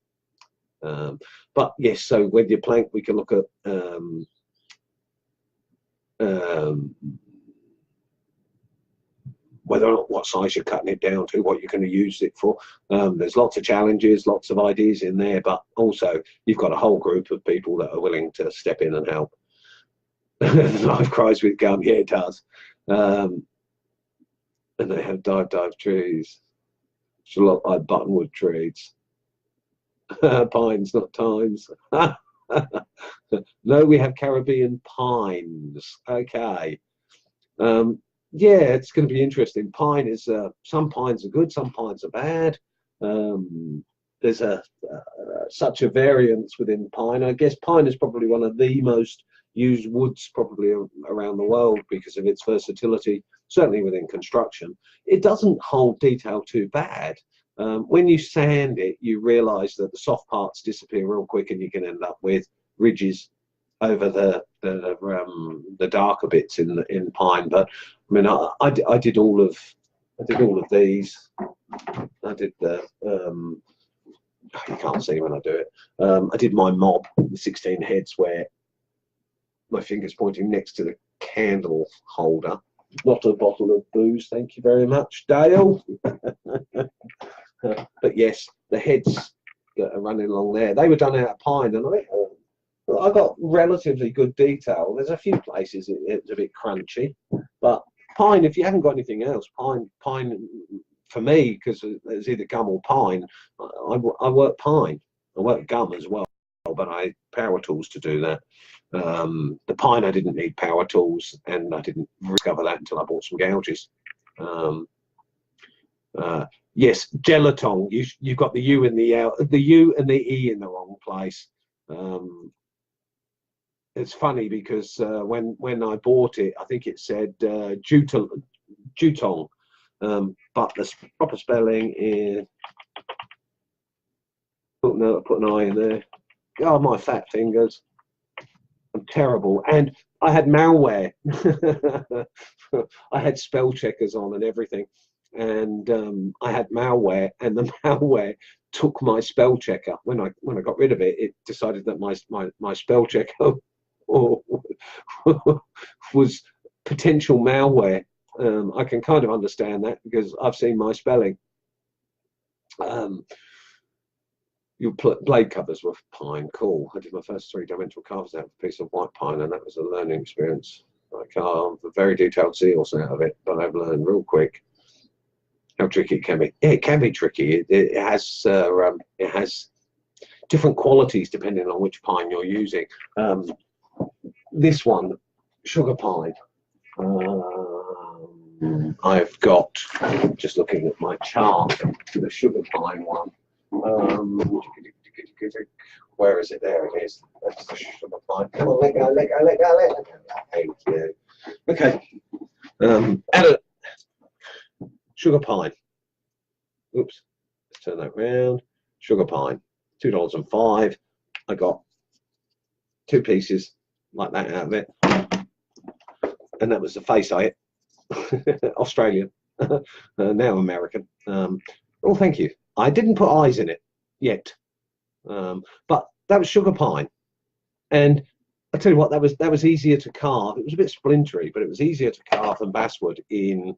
But yes, so with your plank, we can look at whether or not what size you're cutting it down to, what you're going to use it for. There's lots of challenges, lots of ideas in there, but also you've got a whole group of people that are willing to step in and help. Life cries with gum, yeah, it does. And they have dive trees, which a lot like buttonwood trees. Pines, not times. No, we have Caribbean pines. Okay. Yeah, it's going to be interesting. Pine is some pines are good, some pines are bad. There's such a variance within pine. I guess pine is probably one of the most used woods probably around the world because of its versatility, certainly within construction. It doesn't hold detail too bad. When you sand it, you realise that the soft parts disappear real quick, and you can end up with ridges over the darker bits in pine. But I mean, I did all of these. I did the you can't see when I do it. I did my mob, the 16 heads, where my finger's pointing next to the candle holder. Not a bottle of booze, thank you very much, Dale. But yes, the heads that are running along there, they were done out of pine, and I got relatively good detail. There's a few places it's a bit crunchy, but pine, if you haven't got anything else, pine for me, because it's either gum or pine, I work pine. I work gum as well, but I had power tools to do that. The pine, I didn't need power tools, and I didn't discover that until I bought some gouges. Yes, gelatin. You've got the U and the L, the U and the E in the wrong place. It's funny because when I bought it, I think it said Jutong, but the proper spelling is. Oh no, I put an I in there. Oh, my fat fingers. I'm terrible, and I had malware. I had spell checkers on and everything. And I had malware, and the malware took my spell checker. When I got rid of it, it decided that my spell checker was potential malware. I can kind of understand that because I've seen my spelling. Your blade covers were pine, cool. I did my first 3-dimensional carves out of a piece of white pine, and that was a learning experience. I carved very detailed seals out of it, but I've learned real quick how tricky it can be. Yeah, it can be tricky. It has different qualities depending on which pine you're using. This one, sugar pine. I've got, just looking at my chart, the sugar pine one. Where is it? There it is. That's the sugar pine. Come on, let go, let go, let go, let go. Thank you. Okay. Add a sugar pine. Oops. Let's turn that round. Sugar pine. $2.05. I got 2 pieces like that out of it. And that was the face I ate. Australian. Now American. Oh, thank you. I didn't put eyes in it yet. But that was sugar pine. And I tell you what, that was easier to carve. It was a bit splintery, but it was easier to carve than basswood in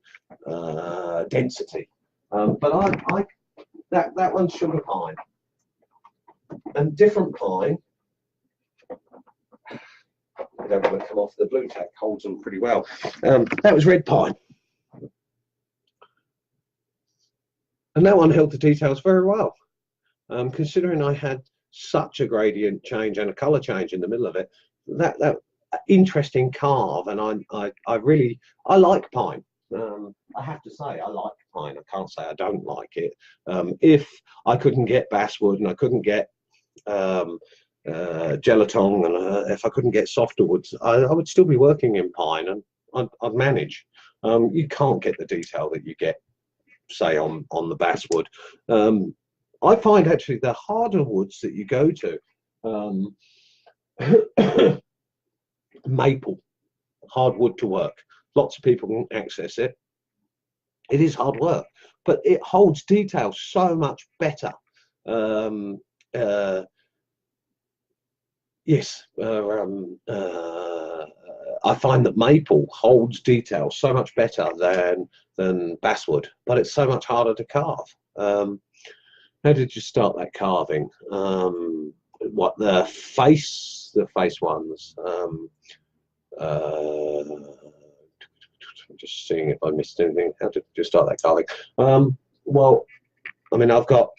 density. But that one's sugar pine. And different pine, I don't want to come off, the blue tack holds them pretty well. That was red pine. And that one held the details very well. Considering I had such a gradient change and a colour change in the middle of it, that interesting carve, and I really like pine. I have to say I like pine. I can't say I don't like it. If I couldn't get basswood and I couldn't get gelatong, and if I couldn't get softer woods, I would still be working in pine, and I'd manage. You can't get the detail that you get, say, on the basswood. I find actually the harder woods that you go to, maple, hard wood to work. Lots of people can access it. It is hard work, but it holds detail so much better. Yes, I find that maple holds detail so much better than basswood, but it's so much harder to carve. How did you start that carving? What, the face ones? I'm just seeing if I missed anything. How did you start that carving? Well, I mean, I've got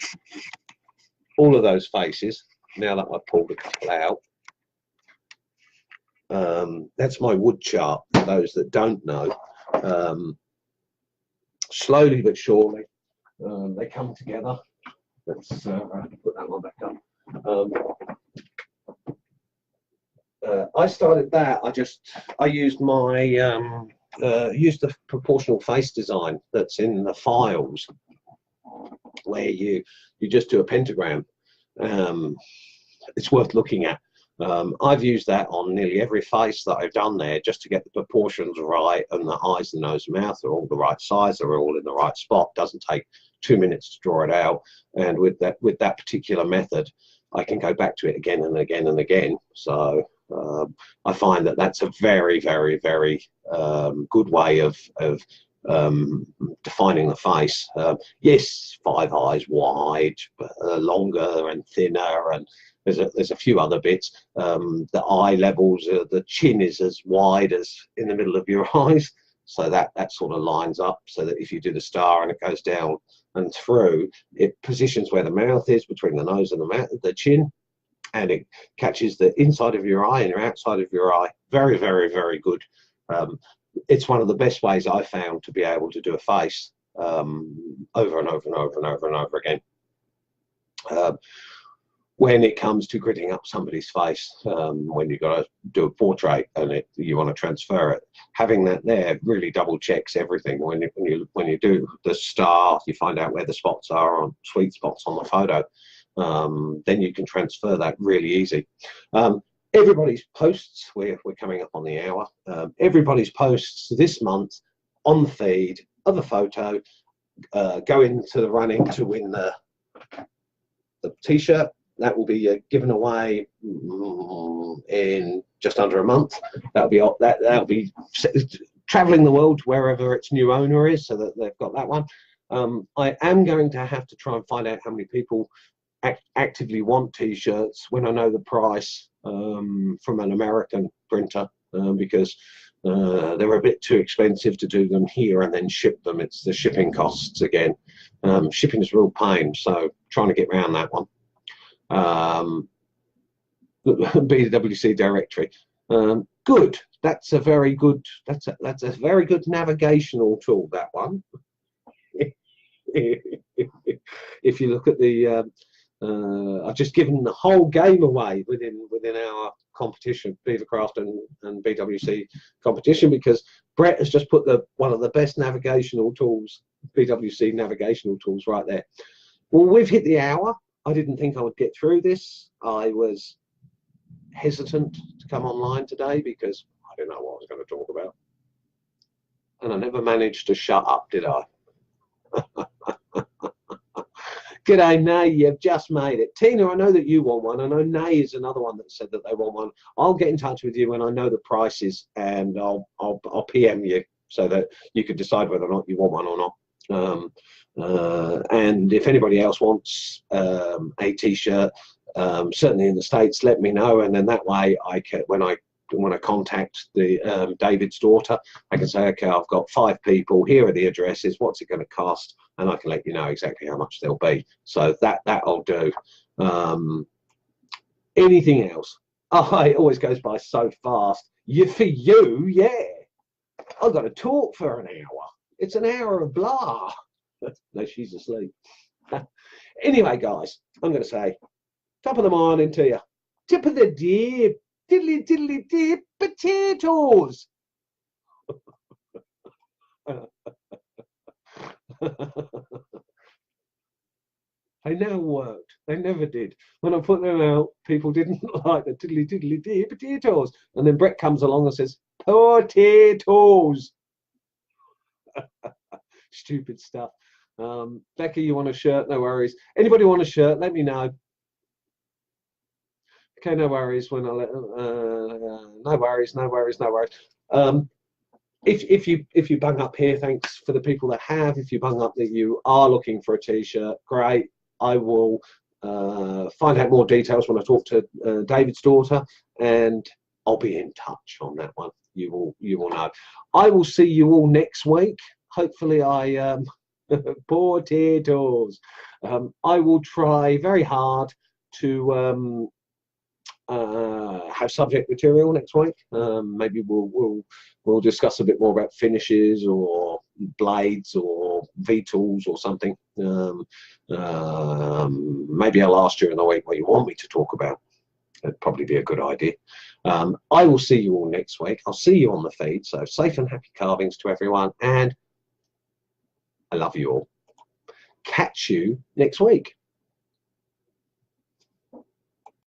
all of those faces now that I've pulled the couple out. That's my wood chart for those that don't know. Slowly but surely, they come together. Let's put that one back up. I started that. I used my used the proportional face design that's in the files, where you just do a pentagram. It's worth looking at. I've used that on nearly every face that I've done there, just to get the proportions right, and the eyes, the nose, and mouth are all the right size, they're all in the right spot. Doesn't take 2 minutes to draw it out, and with that particular method, I can go back to it again and again and again. So I find that that's a very, very, very good way of defining the face. Yes, 5 eyes wide, longer and thinner, and there's a few other bits. The eye levels, the chin is as wide as in the middle of your eyes, so that sort of lines up, so that if you do the star and it goes down and through, it positions where the mouth is, between the nose and the chin, and it catches the inside of your eye and your outside of your eye. Very, very, very good. It's one of the best ways I've found to be able to do a face over and over and over and over and over again. When it comes to gritting up somebody's face, when you've got to do a portrait and you want to transfer it, having that there really double checks everything. When you do the star, you find out where the spots are, on sweet spots on the photo. Then you can transfer that really easy. Everybody's posts, we're coming up on the hour. Everybody's posts this month on the feed of a photo go into the running to win the t-shirt. That will be given away in just under a month. That'll be traveling the world wherever its new owner is, so that they've got that one. I am going to have to try and find out how many people actively want t-shirts when I know the price from an American printer, because they're a bit too expensive to do them here and then ship them. It's the shipping costs again. Shipping is a real pain, so trying to get around that one. BWC directory. Good. that's a very good navigational tool, that one. If you look at the I've just given the whole game away within our competition, Beavercraft and BWC competition, because Brett has just put one of the best navigational tools, BWC navigational tools, right there. Well, we've hit the hour. I didn't think I would get through this. I was hesitant to come online today because I didn't know what I was going to talk about, and I never managed to shut up, did I? G'day, Nay, you've just made it. Tina, I know that you want one. I know Nay is another one that said that they want one. I'll get in touch with you when I know the prices, and I'll PM you so that you can decide whether or not you want one or not. And if anybody else wants a t-shirt, certainly in the States, let me know, and then that way I can, when I contact the David's daughter, I can say, okay, I've got 5 people, here are the addresses, what's it going to cost, and I can let you know exactly how much they'll be. So that'll do. Anything else? Oh, it always goes by so fast. For you, yeah. I've got to talk for an hour. It's an hour of blah. No, she's asleep. Anyway, guys, I'm going to say top of the morning to you. Tip of the dip. Diddly diddly dip potatoes. They never worked. They never did. When I put them out, people didn't like the diddly diddly dip potatoes. And then Brett comes along and says, potatoes. Stupid stuff. Becky, you want a shirt? No worries. Anybody want a shirt? Let me know. Okay, no worries. When I let no worries. If you bung up here, thanks for the people that have. If you bung up that you are looking for a t-shirt, great. I will find out more details when I talk to David's daughter, and I'll be in touch on that one. You will know. I will see you all next week. Hopefully, potatoes. I will try very hard to have subject material next week. Maybe we'll discuss a bit more about finishes or blades or V-tools or something. Maybe I'll ask during the week what you want me to talk about. That'd probably be a good idea. I will see you all next week. I'll see you on the feed. So safe and happy carvings to everyone, and I love you all. Catch you next week.